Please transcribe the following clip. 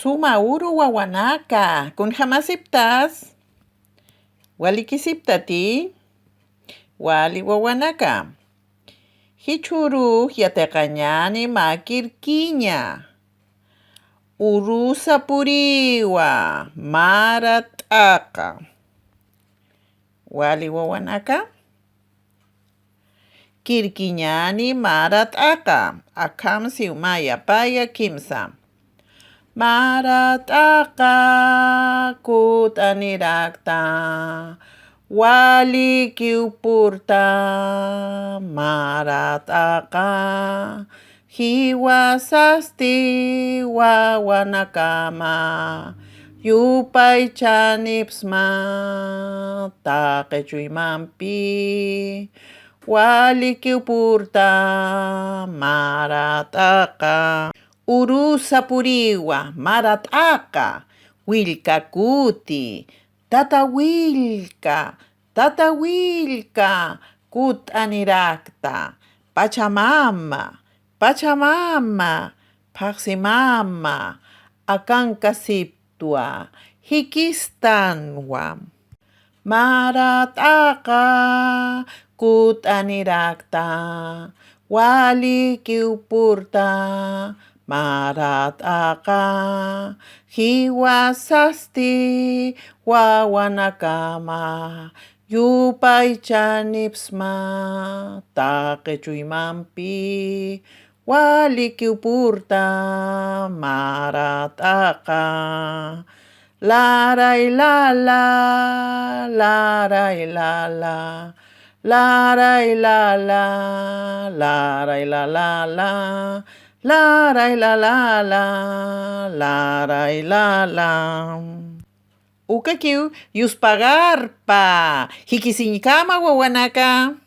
Sumauru wawanaka, kunhamasiptas. Walikisiptati. Wali wawanaka. Hichuru yateqañani makirkiña. Urusa puriwa marat'aqa. Wali wawanaka. Kirkiñani marat'aqa. Akamsi umaya paya kimsa. Marat'aqa kut'anirakta. Wali kiupurta marat'aqa. Hiwasasti wawanakama. Yupay chanipsma taqechuymanpi. Wali kiupurta marat'aqa. Urusa puriwa marat'aqa. Willkakuti. Tata Wilka kut'anirakta. Pachamama Paqsimama akankasiptua hikistanwa. Marat'aqa kut'anirakta. Wali kiupurta marat'aqa. Hiwasasti wawanakama. Yupay chanipsma taqechuymanpi. Wali kiupurta marat'aqa. Laray lala. Laray lala. Laray lala. Laray lala. Laray lala. Laray lala. Ukakiw yuspagarpa. Hikisiñkama wawanaka.